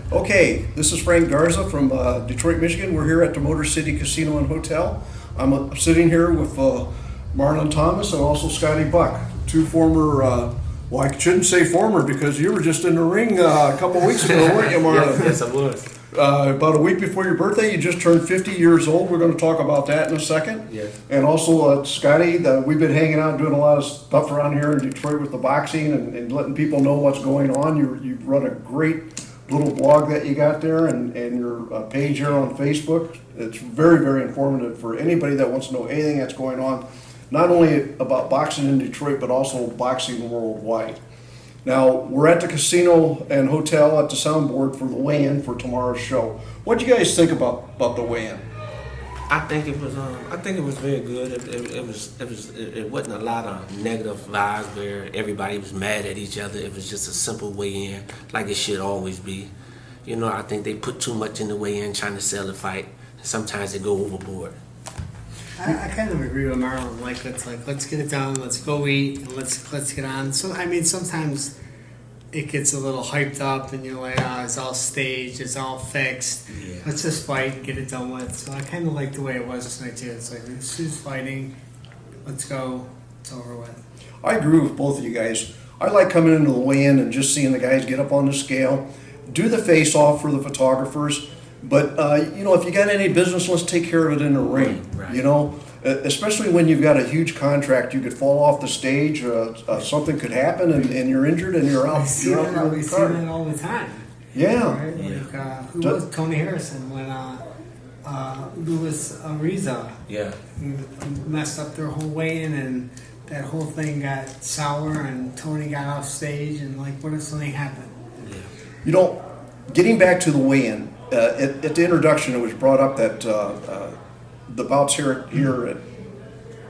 Okay, this is Frank Garza from Detroit, Michigan. We're here at the Motor City Casino and Hotel. I'm sitting here with Marlon Thomas and also Scotty Buck, two former, well, I shouldn't say former because you were just in the ring a couple weeks ago, weren't you, Marlon? Yes, I was. About a week before your birthday, you just turned 50 years old. We're going to talk about that in a second. Yes. And also, Scotty, we've been hanging out doing a lot of stuff around here in Detroit with the boxing and letting people know what's going on. You run a great little blog that you got there and your page here on Facebook. It's very, very informative for anybody that wants to know anything that's going on, not only about boxing in Detroit, but also boxing worldwide. Now, we're at the casino and hotel at the soundboard for the weigh-in for tomorrow's show. What do you guys think about the weigh-in? I think it was very good. It wasn't a lot of negative vibes where everybody was mad at each other. It was just a simple weigh-in, like it should always be. You know, I think they put too much in the weigh-in trying to sell the fight. Sometimes they go overboard. I kind of agree with Marlon. Let's get it done. Let's go eat. And let's get on. So I mean, sometimes it gets a little hyped up, and you're like, oh, it's all staged, it's all fixed. Yeah. Let's just fight, get it done with. So I kind of like the way it was tonight too. It's like this is fighting. Let's go. It's over with. I agree with both of you guys. I like coming into the weigh-in and just seeing the guys get up on the scale, do the face-off for the photographers. But, if you got any business, let's take care of it in the ring. Right. Especially when you've got a huge contract, you could fall off the stage, something could happen, and you're injured and you're out. We see that all the time. Yeah. Right? Who was Tony Harrison when Luis Ariza messed up their whole weigh-in, and that whole thing got sour, and Tony got off stage, and what if something happened? Yeah. Getting back to the weigh-in, at the introduction, it was brought up that the bouts here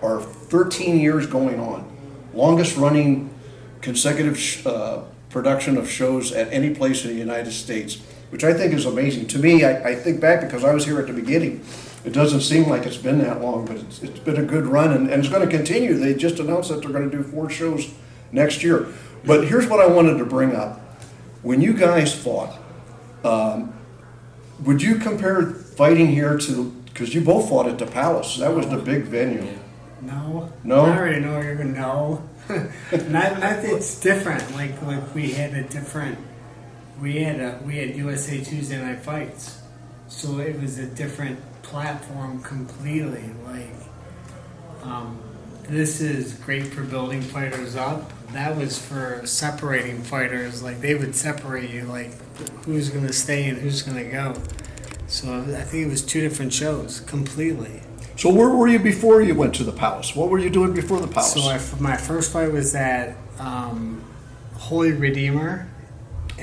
are 13 years going on. Longest running consecutive production of shows at any place in the United States, which I think is amazing. To me, I think back because I was here at the beginning. It doesn't seem like it's been that long, but it's been a good run, and it's going to continue. They just announced that they're going to do 4 shows next year. But here's what I wanted to bring up. When you guys fought, would you compare fighting here to, because you both fought at the Palace, that was the big venue. Yeah. No. No? I already know you're going to know. not it's different. We had USA Tuesday Night Fights. So it was a different platform completely. This is great for building fighters up. That was for separating fighters. They would separate you, who's going to stay and who's going to go. So I think it was 2 different shows completely. So where were you before you went to the Palace? What were you doing before the Palace? So my first fight was at Holy Redeemer.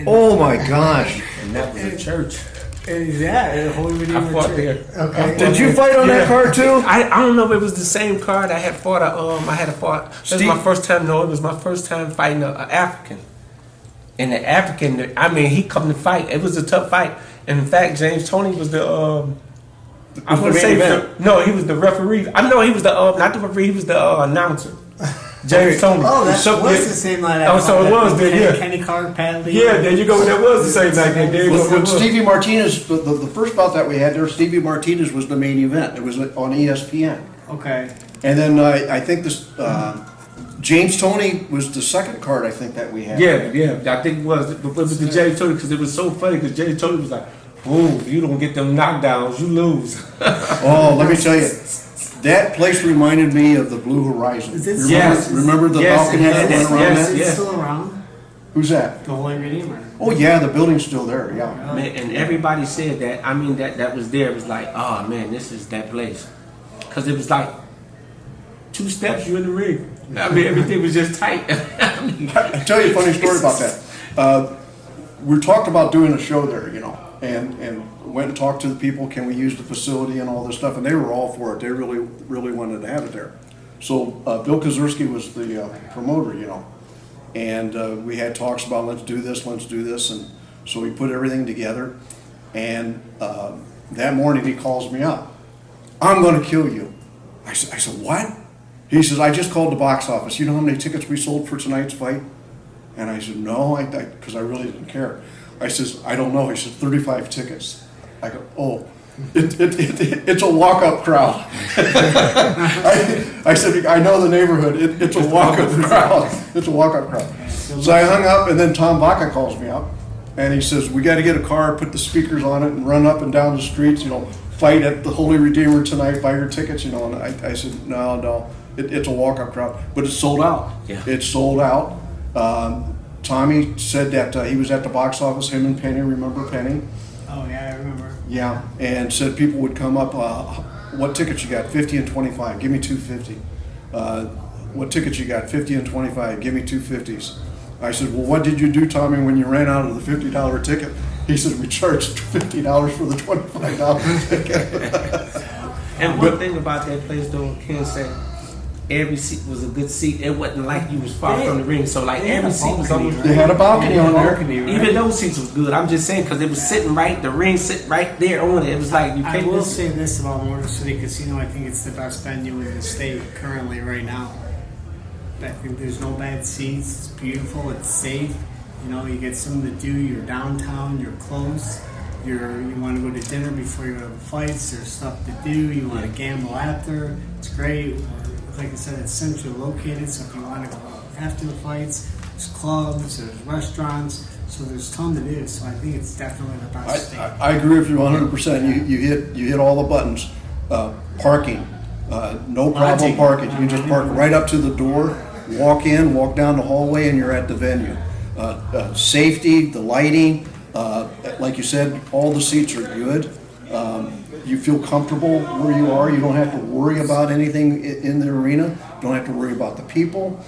Oh my gosh! And that was a church. At Holy Redeemer. I fought Church. there. Okay. Did you fight on that card too? I don't know if it was the same card. I had fought. This was my first time. No, it was my first time fighting an African. And the African, he come to fight. It was a tough fight. And in fact, James Toney was the. I want to say no. He was the referee. I know he was the not the referee. He was the announcer. James Toney. Oh, that was the same night. So it was then. Yeah. Kenny Clark, Pat Lee. Yeah, there you go. That was the same night. There you go. Stevie Martinez, the first bout that we had there, Stevie Martinez was the main event. It was on ESPN. Okay. And then I think this James Toney was the second card. I think that we had. Yeah. I think it was. It was the James Toney because it was so funny because James Toney was like, "Oh, you don't get them knockdowns, you lose." Oh, let me tell you. That place reminded me of the Blue Horizon. Remember the balcony that went around that? Is it still around? Who's that? The Holy Redeemer. Oh yeah, the building's still there. Yeah. Man, and everybody said that. That was there. It was like, oh man, this is that place, because it was like 2 steps you in the ring. Everything was just tight. I'll tell you a funny story about that. We talked about doing a show there, and went and talked to the people, can we use the facility and all this stuff, and they were all for it. They really, really wanted to have it there. So Bill Kazurski was the promoter, and we had talks about let's do this, and so we put everything together, and that morning he calls me up. I'm going to kill you. I said, what? He says, I just called the box office. You know how many tickets we sold for tonight's fight? And I said, no, because I really didn't care. I says, I don't know. He said, 35 tickets. I go, oh, it's a walk-up crowd. I said, I know the neighborhood. It's a walk-up crowd. It's a walk-up crowd. So I hung up, and then Tom Baca calls me up, and he says, we got to get a car, put the speakers on it, and run up and down the streets, fight at the Holy Redeemer tonight, buy your tickets, And I said, no, it's a walk-up crowd. But it's sold out. Yeah. It's sold out. Tommy said that he was at the box office, him and Penny, remember Penny? Oh yeah, I remember. Yeah, and said people would come up, what tickets you got? 50 and 25, give me 250. What tickets you got? 50 and 25, give me 250s. I said, well, what did you do, Tommy, when you ran out of the $50 ticket? He said, we charged $50 for the $25 ticket. And one thing about that place, though, Ken said, every seat was a good seat. It wasn't like you was far from the ring. So like every seat was almost. They had a balcony on there. Even those seats was good. I'm just saying because it was sitting right, the ring sitting right there on it. It was like you I can't. will say this about Motor City Casino. I think it's the best venue in the state currently right now. I think there's no bad seats. It's beautiful. It's safe. You get something to do. You're downtown. You're close. You want to go to dinner before you go to the fights. There's stuff to do. You want to gamble after. It's great. Like I said, it's centrally located. So if you want to go after the fights, there's clubs, there's restaurants. So there's a ton to do. So I think it's definitely the best state. I agree with you 100%. You hit all the buttons. Parking, no problem parking. You can just park right up to the door. Walk in, walk down the hallway, and you're at the venue. Safety, the lighting, like you said, all the seats are good. You feel comfortable where you are. You don't have to worry about anything in the arena. You don't have to worry about the people.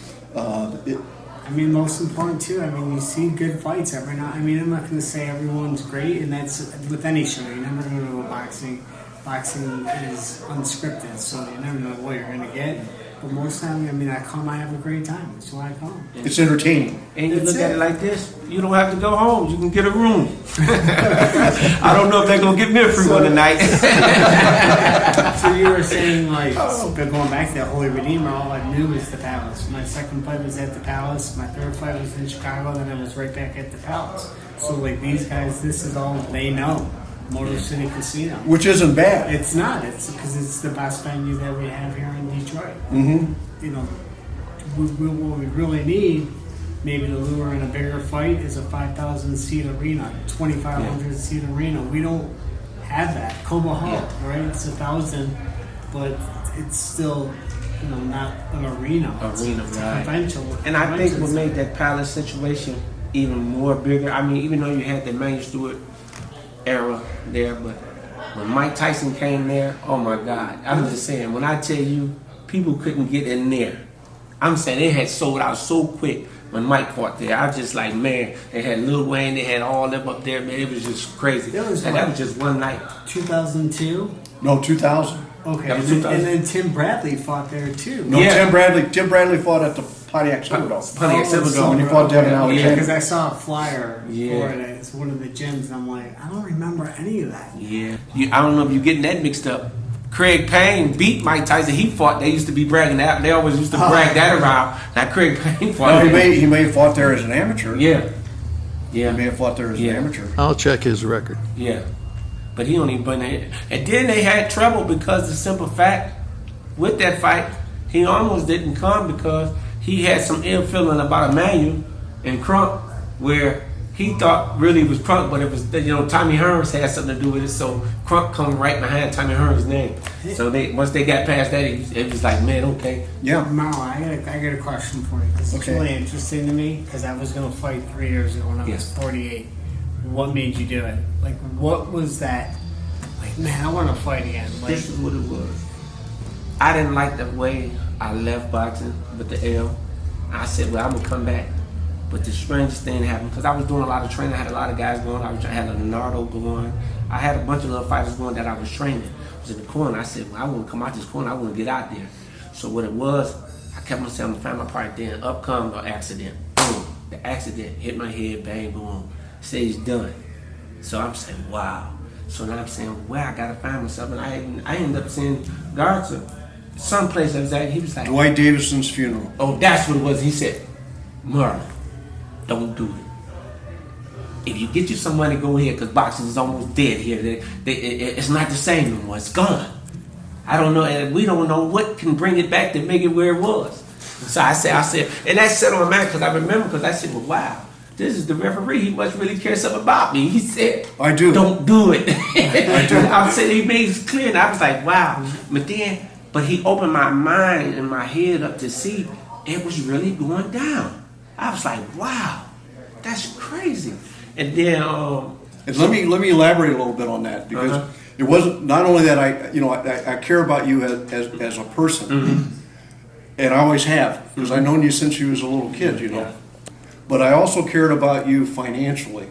Most important too. You see good fights every night. I'm not going to say everyone's great, and that's with any show. You're never going to go boxing. Boxing is unscripted, so you never know what you're going to get. But most time, I come, I have a great time. That's why I come. It's entertaining. And you look at it like this, you don't have to go home. You can get a room. I don't know if they're going to give me a free one tonight. So you were saying, but going back to that Holy Redeemer, all I knew was the Palace. My second fight was at the Palace. My third fight was in Chicago. Then I was right back at the Palace. So, these guys, this is all they know. Motor City Casino. Which isn't bad. It's not. It's because it's the best venue that we have here in Detroit. Mm-hmm. What we really need, maybe to lure in a bigger fight, is a 5,000 seat arena, 2,500 seat arena. We don't have that. Cobo Hall, right? It's 1,000, but it's still, not an arena. It's right? Conventional. And I think what made that Palace situation even more bigger. Even though you had the Main Stewart era there, but when Mike Tyson came there, oh my God! I'm just saying, when I tell you, people couldn't get in there. I'm saying they had sold out so quick when Mike fought there. I was just like, man, they had Lil Wayne, they had all them up there, man. It was just crazy. That was just one night. 2002? No, 2000. Okay, That was and 2000. then Tim Bradley fought there too. No, Yeah. Tim Bradley fought at the Pontiac Silverdome. Pontiac Silverdome. When he fought Devin Alexander. Because I saw a flyer Yeah. for it. It's one of the gyms, and I'm like, I don't remember any of that. Yeah, I don't know if you're getting that mixed up. Craig Payne beat Mike Tyson. He fought. They used to be bragging that. They always used to brag that around. Now Craig Payne fought. No, he may have fought there as an amateur. Yeah. He may have fought there as an amateur. I'll check his record. Yeah. But he only been there. And then they had trouble because the simple fact with that fight, he almost didn't come because he had some ill feeling about Emmanuel and Crump, where he thought really was Crump, but it was, Tommy Hearns had something to do with it. So Crump come right behind Tommy Hearns' name. So once they got past that, it was like, man, okay. Yeah. Marlon, I got a question for you because it's really interesting to me because I was going to fight 3 years ago when I was 48. What made you do it? What was that? Man, I want to fight again. This is what it was. I didn't like the way I left boxing with the L. I said, well, I'm going to come back. But the strangest thing happened, because I was doing a lot of training. I had a lot of guys going. I had Leonardo going. I had a bunch of little fighters going that I was training. I was in the corner. I said, well, I want to come out this corner. I want to get out there. So what it was, I kept myself in the family part. Then up comes the accident. Boom. The accident hit my head. Bang, boom. Stage done. So I'm saying, wow. So now I'm saying, well, I got to find myself. And I ended up seeing Garza someplace I was at. He was like, Dwight Davison's funeral. oh, that's what it was. He said, Marlon, don't do it. If you get you someone to go ahead, because boxing is almost dead here. It's not the same no more. It's gone. I don't know, and we don't know what can bring it back to make it where it was. So I said, and that set on my mind because I remember, because I said, well, wow, this is the referee. He must really care something about me. He said, I do. Don't do it. I do. I said, he made it clear, and I was like, wow. But he opened my mind and my head up to see it was really going down. I was like, wow, that's crazy. And then, and let me elaborate a little bit on that, because it wasn't not only that I care about you as a person, and I always have, because I've known you since you was a little kid, Yeah. But I also cared about you financially.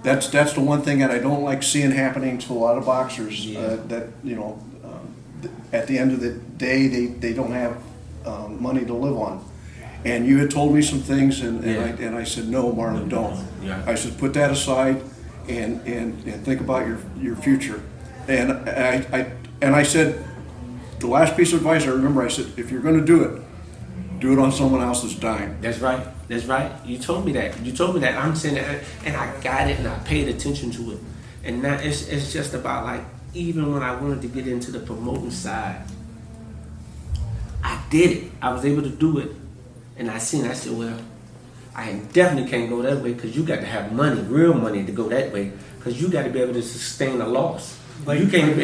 That's the one thing that I don't like seeing happening to a lot of boxers. That at the end of the day, they don't have money to live on. And you had told me some things, and I said, no, Marlon, don't. Yeah. I said, put that aside and think about your future. And I said, the last piece of advice I remember, I said, if you're going to do it on someone else that's dying. That's right. That's right. You told me that. I'm saying that, and I got it, and I paid attention to it. And now it's just about, like, even when I wanted to get into the promoting side, I did it. I was able to do it. And I said, well, I definitely can't go that way, because you got to have money, real money, to go that way, because you got to be able to sustain a loss. Like, you can't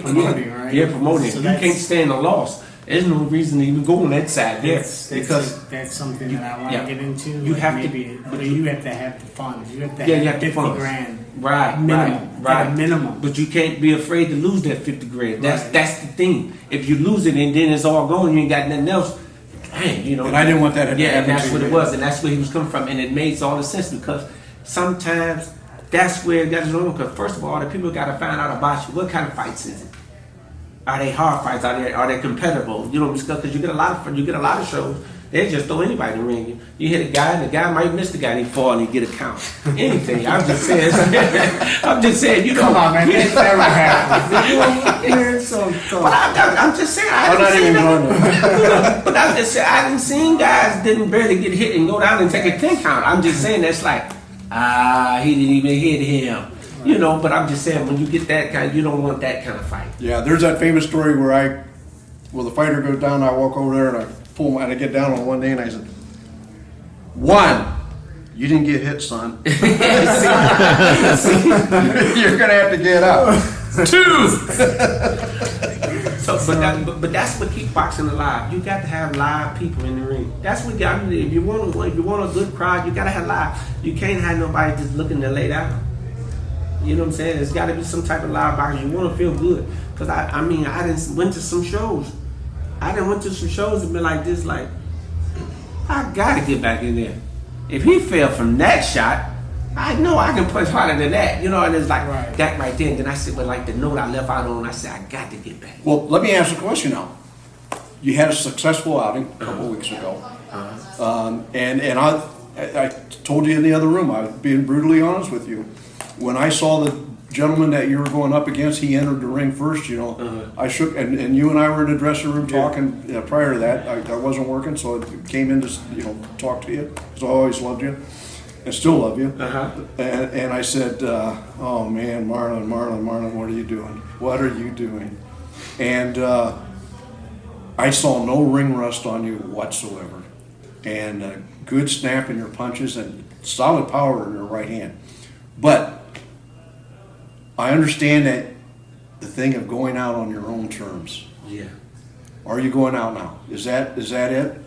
promoting, right? Yeah, promoting. So you can't stand a loss. There's no reason to even go on that side there, because that's something that I want to get into. You have to, but you have to have the funds. You have to you have have 50 the funds. grand. Right, Minimum. right. At a minimum. But you can't be afraid to lose that 50 grand. Right. That's the thing. If you lose it and then it's all gone, you ain't got nothing else. Dang, And I didn't want that to happen. Yeah, and that's to what you. it was, and that's where he was coming from, and it made all the sense, because sometimes that's where it got wrong. Because first of all, the people got to find out about you. What kind of fights is it? Are they hard fights? Are they competitive? You know, because you get a lot of shows. They just throw anybody in the ring. You hit a guy, and the guy might miss the guy, and he fall, and he get a count. Anything. I'm just saying. You know. Come on, man. That never happens. But I'm just saying. I'm not even going there. But I'm just saying, I didn't seen guys didn't barely get hit and go down and take a 10 count. I'm just saying that's like, he didn't even hit him. You know, but I'm just saying, when you get that kind, you don't want that kind of fight. Yeah, there's that famous story where the fighter goes down, I walk over there and I pull him, and I get down on one day and I said, 1, you didn't get hit, son. You're gonna have to get up. 2. But that's what keeps boxing alive. You got to have live people in the ring. That's what got me. If you want a good crowd, you got to have live. You can't have nobody just looking to lay down. You know what I'm saying? There's got to be some type of live boxing. You want to feel good. Because I went to some shows. And been like this, like, I got to get back in there. If he fell from that shot, I know I can punch harder than that. You know, and it's like that right there. And then I said, well, like the note I left out on, I said, I got to get back. Well, let me ask a question now. You had a successful outing a couple weeks ago. And I told you in the other room, I was being brutally honest with you. When I saw the gentleman that you were going up against, he entered the ring first, I shook, and you and I were in the dressing room talking prior to that. I wasn't working, so I came in to talk to you, because I always loved you and still love you. And I said, oh man, Marlon, what are you doing? What are you doing? And I saw no ring rust on you whatsoever, and a good snap in your punches and solid power in your right hand. But I understand that the thing of going out on your own terms. Yeah. Are you going out now? Is that it?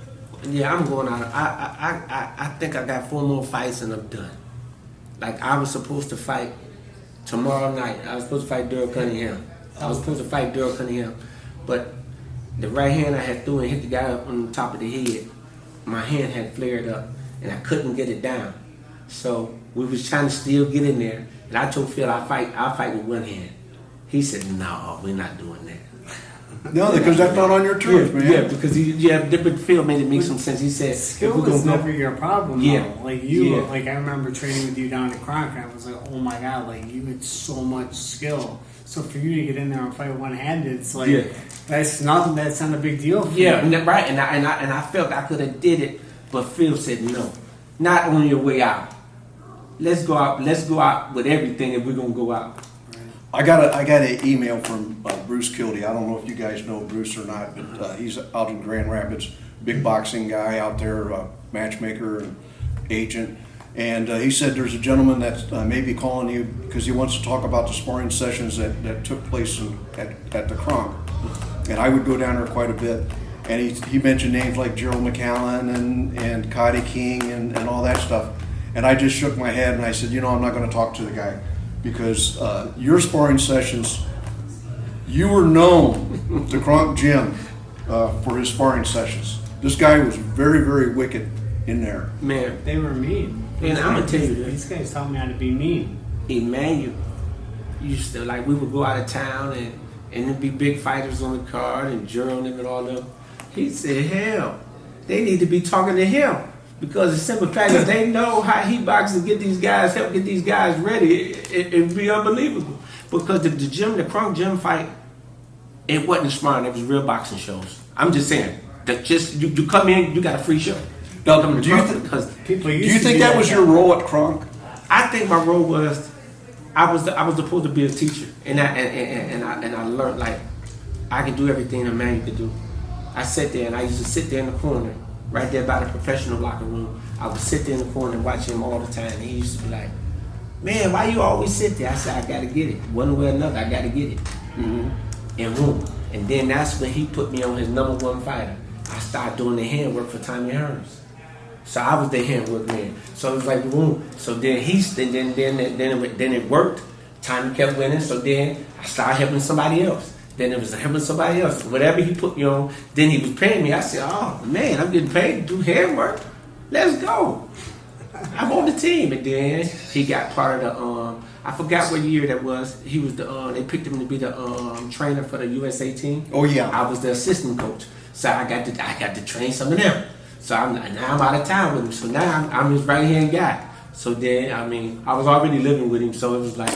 Yeah, I'm going out. I think I got 4 more fights and I'm done. Like, I was supposed to fight tomorrow night. I was supposed to fight Daryl Cunningham. But the right hand I had threw and hit the guy up on the top of the head. My hand had flared up and I couldn't get it down. So we was trying to still get in there. And I told Phil, I'll fight with one hand. He said, no, we're not doing that. No, because that's not on your terms, man. Yeah, because but Phil made it make some sense. He said, skill was never your problem. Yeah. Though. Like like I remember training with you down at Kronk, and I was like, oh my god, like you had so much skill. So for you to get in there and fight one-handed, it's like that's nothing. That's not a big deal. For you. Right. And I felt I could have did it, but Phil said no. not on your way out. Let's go out. Let's go out with everything if we're gonna go out. I got an email from Bruce Kildee. I don't know if you guys know Bruce or not, but he's out in Grand Rapids, big boxing guy out there, matchmaker and agent. And he said there's a gentleman that may be calling you because he wants to talk about the sparring sessions that took place at the Kronk. And I would go down there quite a bit. And he mentioned names like Gerald McAllen and Cotty King and all that stuff. And I just shook my head and I said, I'm not going to talk to the guy. Because your sparring sessions, you were known to Kronk Jim for his sparring sessions. This guy was very, very wicked in there. Man, They were mean. and I'm gonna tell you These this. guys taught me how to be mean. Emmanuel used to, like, we would go out of town and there'd be big fighters on the card and Gerald and all them. He said, hell, they need to be talking to him. Because the simple fact is they know how he boxes and get these guys, help get these guys ready. It'd be unbelievable. Because the Kronk Gym fight, it wasn't sparring, it was real boxing shows. I'm just saying, that just you come in, you got a free show. Now, Come to do you Kronk think- because People Do used you to think be that was your role at Kronk? I think my role was I was supposed to be a teacher, and I learned, like, I can do everything a man could do. I sat there and I used to sit there in the corner, right there by the professional locker room. I would sit there in the corner and watch him all the time. And he used to be like, man, why you always sit there? I said, I gotta get it. One way or another, I gotta get it. Mm-hmm. And boom. And then that's when he put me on his #1 fighter. I started doing the handwork for Tommy Hearns. So I was the handwork man. So it was like boom. So then then it worked. Tommy kept winning. So then I started helping somebody else. Then it was helping somebody else. Whatever he put me on, then he was paying me. I said, oh man, I'm getting paid to do handwork. Let's go. I'm on the team. And then he got part of the I forgot what year that was. He was they picked him to be the trainer for the USA team. Oh yeah. I was the assistant coach. So I got to train some of them. So now I'm out of town with him. So now I'm his right hand guy. So then I was already living with him. So it was like,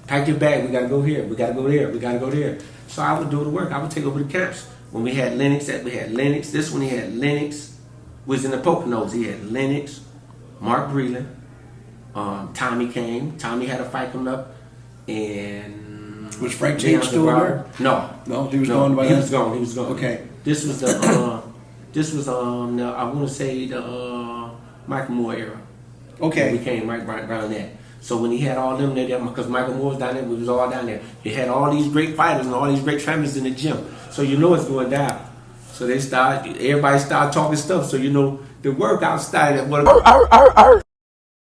pack your bag. We gotta go here. We gotta go there. We gotta go there. So I would do the work. I would take over the camps. When we had Lennox, This one he had Lennox. Was in the Poconos. He had Lennox, Mark Breland, Tommy came. Tommy had a fight coming up, and Was Frank Tate still there? No, He was gone by He then? was gone. He was gone. Okay. This was the I want to say the Michael Moore era. Okay. We came right around that. So when he had all them there, because Michael Moore was down there, we was all down there. He had all these great fighters and all these great trainers in the gym. So you know it's going down. So everybody started talking stuff. So the workout started at what.